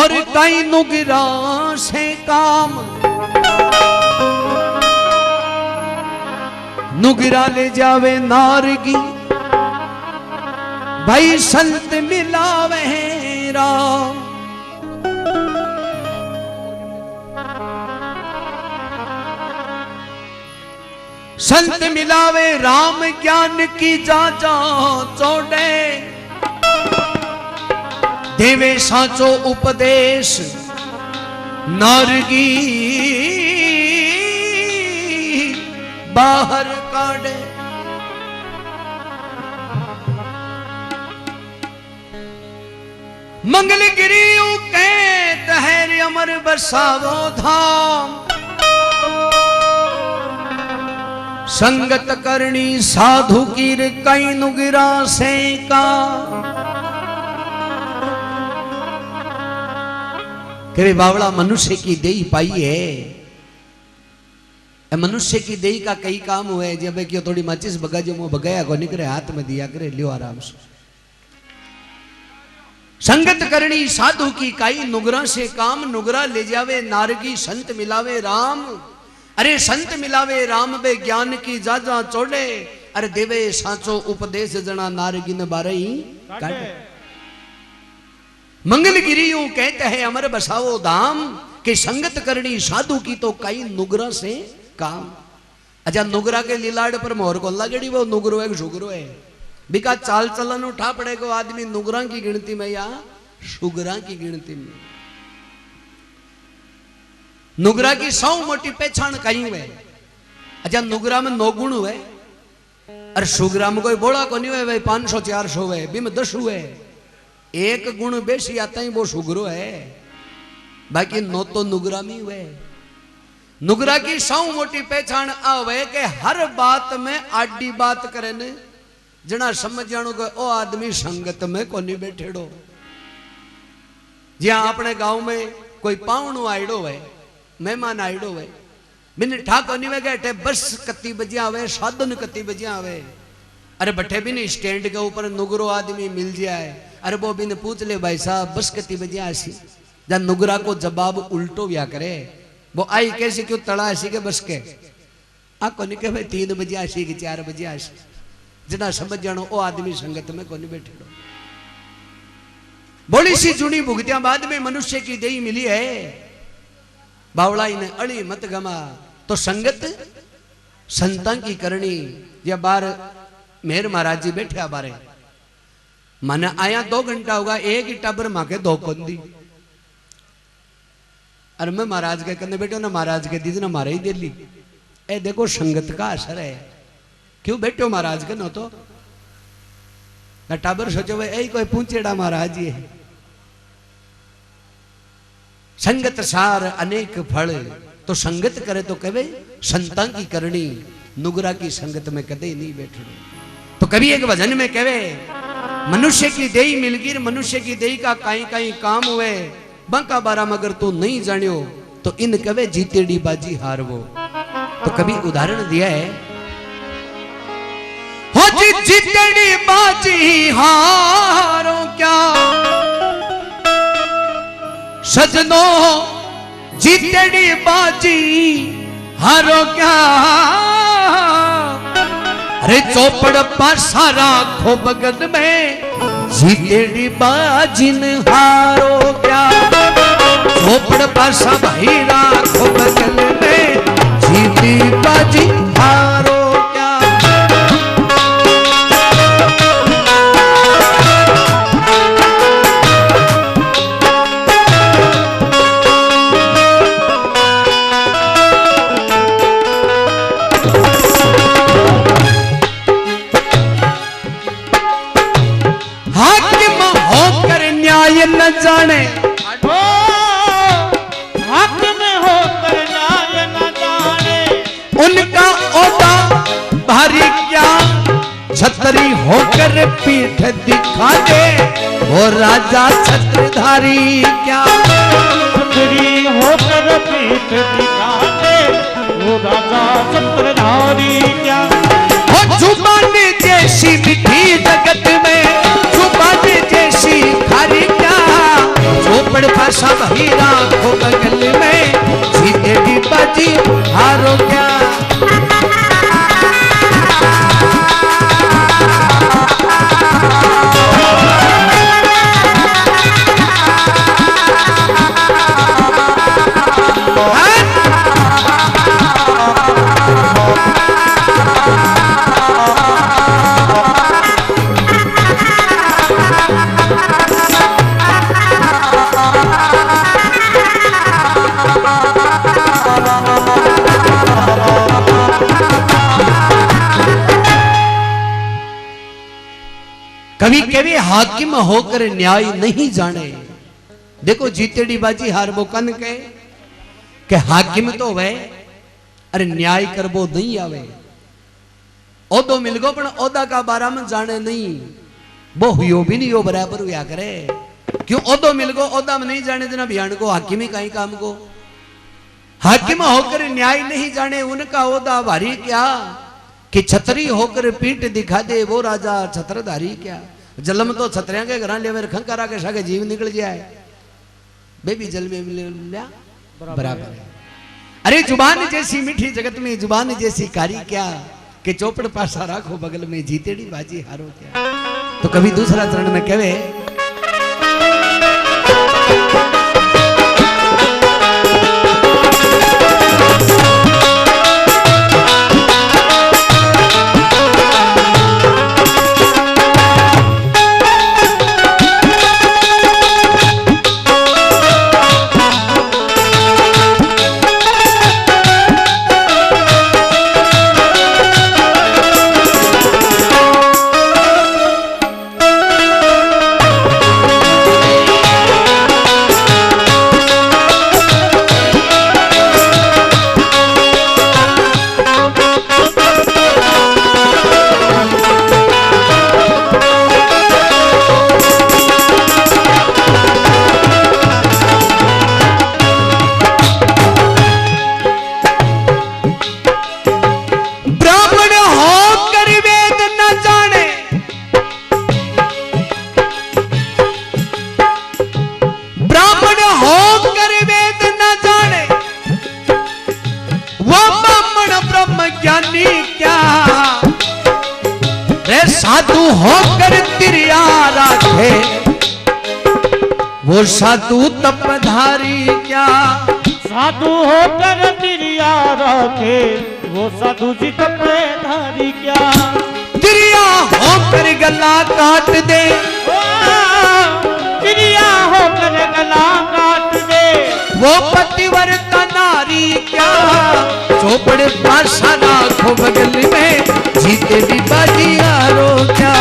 और कई नुगरा से काम, नुगरा ले जावे नारगी, भाई संत मिलावे राम। संत मिलावे राम ज्ञान की जाचा चौड़े, देवे साचो उपदेश नारगी बाहर काढ़े। मंगलगिरी कहत है अमर बसावो धाम, संगत करनी साधु कीर कई नुगिरा से का। कि बावड़ा मनुष्य की देही पाई है, मनुष्य की देही का कई काम हुए। जब क्यों थोड़ी माचिस भगा जो मुंह भगाया को निकले हाथ में दिया करे, लियो आराम से। संगत करनी साधु की काई नुगरा से काम, नुगरा ले जावे नारगी संत मिलावे राम। अरे संत मिलावे राम बे ज्ञान की जाजा चौड़े, अरे देवे साचो उपदेश जना नारगी ने बारे ही काटे। मंगलगिरी यूं कहते हैं अमर बसाओ धाम, कि संगत करनी साधु की तो कई नुगरा से काम। अच्छा नुगरा के लीलाड़ पर मोहर को लगड़ी, वो नुगरो है शुगरो है, बिका चाल चलन उठा पड़ेगा आदमी नुगरा की गिनती में या शुगरा की गिनती में। नुगरा की 100 मोटी पहचान कहीं हुए। अच्छा नुगरा में 9 गुण हुए, और शुगरा में कोई बोला को नहीं हुए, भाई 500 400 हुए, बिम 10 हुए। एक गुण बेसी आता ही वो शुगरो है, बाकी 9 तो नुगरा में हुए। नुगरा की 100 मोटी पहचान आवे के हर बात में आडी बात करे ने, जना समझ जानो के ओ आदमी संगत में को नहीं बैठेड़ो। ज्यां अपने गांव में कोई पावणो आईडो है, मेहमान आईडो है, बिन ठाको नहीं वे बस कत्ती बजे आवे, साधन कत्ती बजे आवे। अरे बठे भी नहीं स्टैंड के ऊपर नुगरो आदमी मिल जाए, अरे वो बिन पूछ ले भाई साहब बस कत्ती बजे आसी। जब नुगरा को जवाब उल्टो व्या करे, वो आई कैसे क्यों तड़ा ऐसी के बस के को नहीं के भाई 3 बजे आसी कि 4 बजे आसी। जना समझ जानो ओ आदमी संगत में को नहीं बैठे। बोली सी जुड़ी भुगतियां बाद में मनुष्य की देही मिली है, बावड़ाई ने अड़ी मत गमा। तो संगत संतां की करनी। या बार मेहर महाराज जी बैठे बारे, मन आया 2 घंटा होगा, एक ही टाबर मां के 2 कंदी। और मैं महाराज के करने बैठो ना, महाराज के दीदी ना मारे ही दिल्ली। ए देखो संगत का असर है। क्यों बैठो महाराज के नो तो ना टाबर सोचो भाई कोई पूछेड़ा महाराज जी है। संगत सार अनेक फल, तो संगत करे तो कहे संतां की करनी, नुगरा की संगत में कदे नहीं बैठो। तो कभी एक भजन में कहे मनुष्य की देही मिलगी, मनुष्य की देही का कहीं कहीं काम हुए, बांका बारा मगर तू नहीं जानियो, तो इन कवे जीतेड़ी बाजी हारवो। तो कभी उदाहरण दिया है, हो जीतेड़ी बाजी हारो क्या सजनो, जीतेड़ी बाजी हारो क्या। अरे चौपड़ पासा राखो बगल में, जीतेड़ी बाजिन हारो क्या। चौपड़ पासा भाई राखो बगल में, जीती बाजी हारो क्या। न जाने हक में होकर न्याय न जाने, उनका ओदा भारी क्या। छतरी होकर पीठ दिखा दे, वो राजा छत्रधारी क्या। छतरी होकर पीठ दिखा दे, वो राजा छत्रधारी क्या। वो जुबान जैसी मीठी जगत में, जुबान जैसी खारी क्या। चौपड़ पासा भाई राखो बगल में, जीतेड़ी बाजी हारो क्या। कभी कभी हाकिम होकर न्याय नहीं जाने। देखो जीतेड़ी बाजी हार वो कन के हाकिम तो वे अरे न्याय कर वो नहीं आवे। ओदो मिल गो पण ओदा का बारा में जाने नहीं, वो हुयो भी नहीं हो बराबर हुआ करे। क्यों ओदो मिल गो ओदा में नहीं जाने देना बिहान को हाकिमी कहीं काम को। हाकिम होकर न्याय नहीं जाने उनका ओदा भारी क्या कि छतरी होकर पीठ दिखा दे वो राजा छत्रधारी क्या। जलम तो छतरिया के घर ले मेरे खंकारा के सागे जीव निकल जाए बेबी जल में लिया बराबर है। अरे जुबान जैसी मीठी जगत में जुबान जैसी कारी क्या कि चौपड़ पासा राखो बगल में, जीतेड़ी बाजी हारो क्या। तो कभी दूसरा चरण में कहे साधु होकर तिरिया राखे वो साधु तपधारी क्या। साधु होकर तिरिया रखे वो साधु जी तपधारी क्या। तिरिया होकर गला काट दे, तिरिया होकर गला काट दे वो पतिव्रता नारी क्या। चौपड़ पासा राखो बगल में, जीतेड़ी बाजी हारो क्या।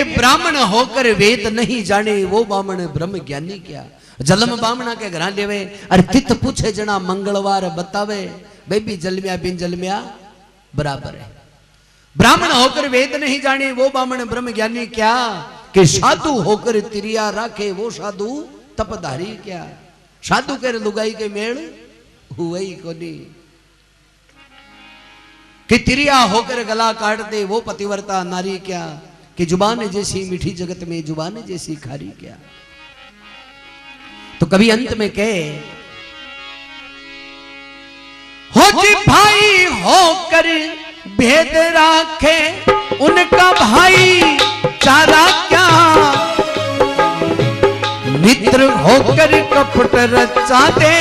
ब्राह्मण होकर वेद नहीं जाने वो बामण ब्रह्म ज्ञानी क्या। जलम बामणा के घर लेवे अरे तित पूछे जना मंगलवार बतावे बेबी जलमिया बिन जलमिया बराबर है। ब्राह्मण होकर वेद नहीं जाने वो बामण ब्रह्म ज्ञानी क्या कि साधु होकर तिरिया राखे वो साधु तपधारी क्या। साधु कर लुगाई के मेल हुए ही कोनी कि तिरिया होकर गला काट दे वो पतिव्रता नारी क्या कि जुबान जैसी मीठी जगत में जुबान जैसी खारी क्या। तो कभी अंत में कहे हो जी भाई होकर भेद राखे उनका भाई चारा रचा दे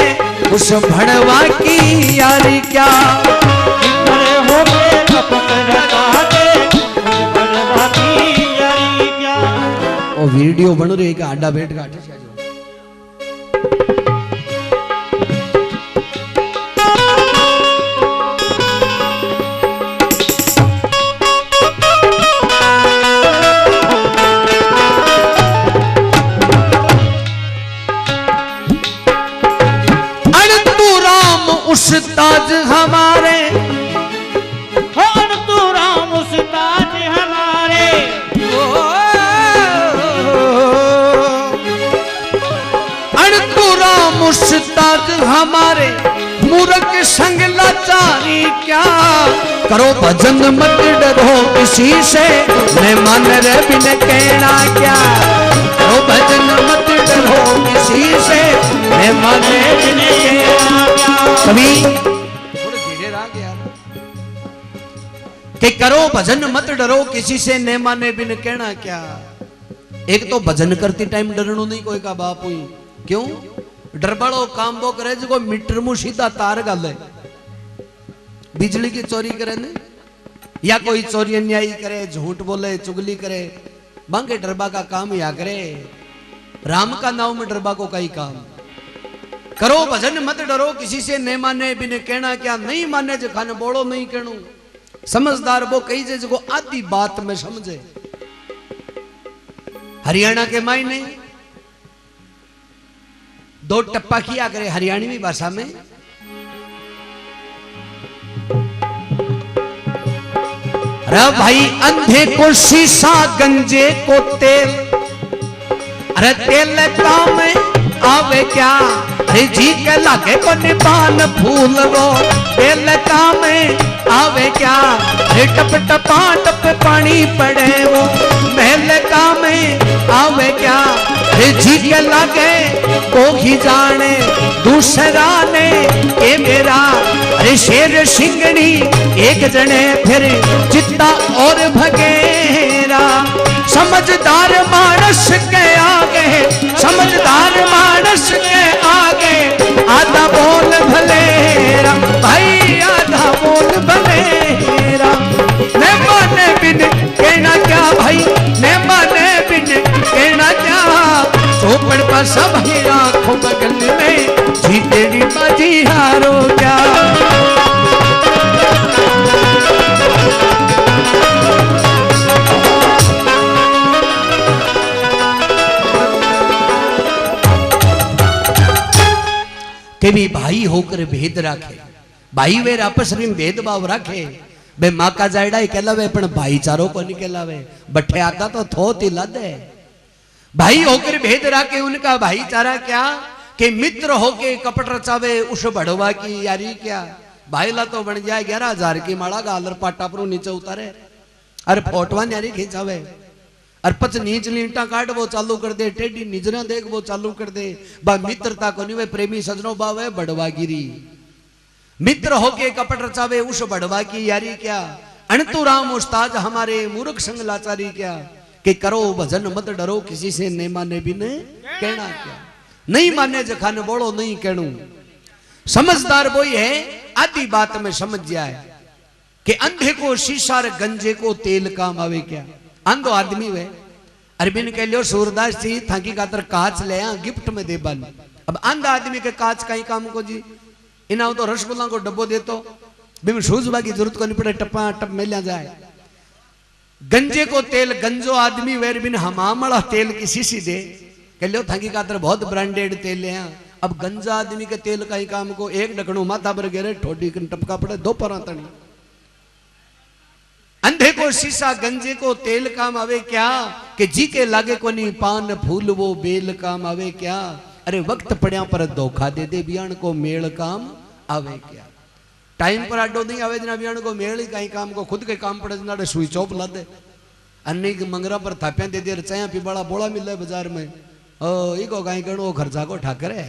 उस भड़वा की यारी क्या। मित्र हो के कपट रचा दे उस भड़वा की यारी क्या। ओ वीडियो बन रही है आडा बैठ काटे से उस्ताद हमारे तू राम उस्ताद हमारे। तू राम उस्ताद हमारे मूर्ख संग लाचारी क्या। करो भजन मत डरो किसी से मैं मान रे बिन कहना क्या। करो भजन मत डरो किसी से मैं मान रे बिन कहना क्या। कभी थोड़े धीरे रहा यार कि करो भजन मत डरो किसी से न माने बिन कहना क्या। एक तो भजन करती टाइम डरनो नहीं कोई का बाप हुई क्यों डरबाड़ो काम वो करे जो मीटर मुंह सीधा तार गाले बिजली की चोरी करे ने या कोई चोरी अन्यायी करे झूठ बोले चुगली करे बांगे डरबा का काम या करे। राम का नाम में डरबा को कई काम। करो भजन मत डरो किसी से न माने बिन कहना क्या। नहीं माने जो खाने बोलो नहीं कहणु। समझदार वो कही जे जो आधी बात में समझे। हरियाणा के मायने दो टप्पा किया करे हरियाणवी भाषा में। अरे भाई अंधे को शीशा गंजे को तेल। अरे तेल काम आवे क्या। अरे जी के लागे को निपान फूल वो तेल काम आवे क्या। अरे टप टपा टप पानी पड़े वो महल काम आवे क्या। अरे जी के लागे को ही जाने दूसरा ने ये मेरा। अरे शेर सिंगड़ी एक जने फिर चित्ता और भगेरा। समझदार मानस के आगे समझदार मानस के आगे आधा बोल भलेरा। भाई आधा बोल भलेरा। न माने बिन कहना क्या भाई न माने बिन कहना क्या। चौपड़ पर सब ही आंखों बगल में जी तेरी बाजी हारो क्या। के भी भाई होकर भेद राखे। भाई वे आपस में भेदभाव राखे। बे माँ का जायडा ही कहलावे पण भाईचारो को नहीं कहलावे। बट्ठे आता तो थोत ही लादे। भाई होकर भेद राखे उनका भाईचारा क्या कि मित्र होके कपट रचावे उस बढ़वा की यारी क्या। भाईला तो बन जाए 11,000 की माड़ा गालर पाटा पर नीचे उतारे अरे फोटवा यारी खींचावे। और पच नीचली ईंटा काट वो चालू कर दे। टेढ़ी निजरा देख वो चालू कर दे। बा मित्रता को नहीं प्रेमी सजनो बावे बढ़वागिरी। मित्र होके कपट रचावे उस बढ़वा की यारी क्या। अणतु राम उस्ताद हमारे मूर्ख संग लाचारी क्या। कि करो भजन मत डरो किसी से न माने बिन कहना क्या। नहीं माने जखाने बोलो नहीं कहणु। समझदार वो है आधी बात में समझ जाए कि अंधे को शीशा गंजे को तेल काम आवे क्या। अंधो आदमी वे अरबिन कह लियो सूरदास जी थाकी खातर कांच ले गिफ्ट में दे बन। अब अंधा आदमी के कांच का ही काम को जी इना तो रसगुल्ला को डब्बो दे तो बिम सूझबा की जरूरत को नहीं पड़े टप्पा टप मिल जाए। गंजे को तेल गंजो आदमी वेर बिन हमामड़ा तेल की शीशी दे कह लियो थाकी खातर बहुत ब्रांडेड तेल ले। अब गंजा आदमी के तेल का ही काम को एक ढकणु माथा पर गिरे ठोडी टपका पड़े दो पर तणी। अंधे को शीशा गंजे को तेल काम आवे क्या कि जी के लागे को नहीं पान फूल वो बेल काम आवे क्या। अरे वक्त पड़िया पर धोखा दे दे बियान को मेल काम आवे क्या। टाइम पर आडो नहीं आवे जना बियान को मेल ही कहीं काम को खुद के काम पड़े जना सुई चौप ला दे। अन्नी के मंगरा पर थापिया दे दे चाया पिबाड़ा बोला मिले बाजार में ओ इको कहीं करो खर्चा को ठाकरे।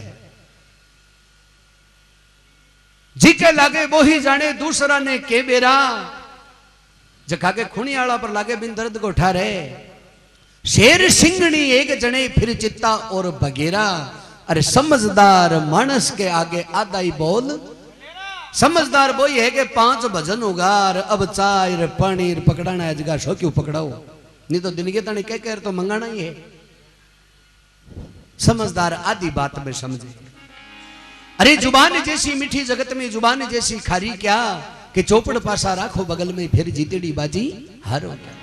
जी के लागे वो ही जाने दूसरा ने के बेरा। जखा के खुणी आला पर लागे बिन दर्द को ठारे। शेर सिंगनी एक जने फिर चित्ता और बगेरा। अरे समझदार मानस के आगे आधा ही बोल। समझदार वो है कि 5 भजन उगार अब चाय पनीर पकड़ाना है जगह शो क्यों पकड़ाओ, नहीं तो दिन के तने कह तो मंगाना ही है। समझदार आधी बात में समझे। अरे जुबान जैसी मीठी जगत में जुबान जैसी खारी क्या, कि चौपड़ पासा राखो बगल में फिर जीतेड़ी बाजी हारो क्या।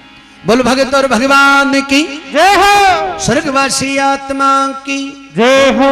बोल भगत और भगवान की जय हो, स्वर्गवासी आत्मा की जय हो।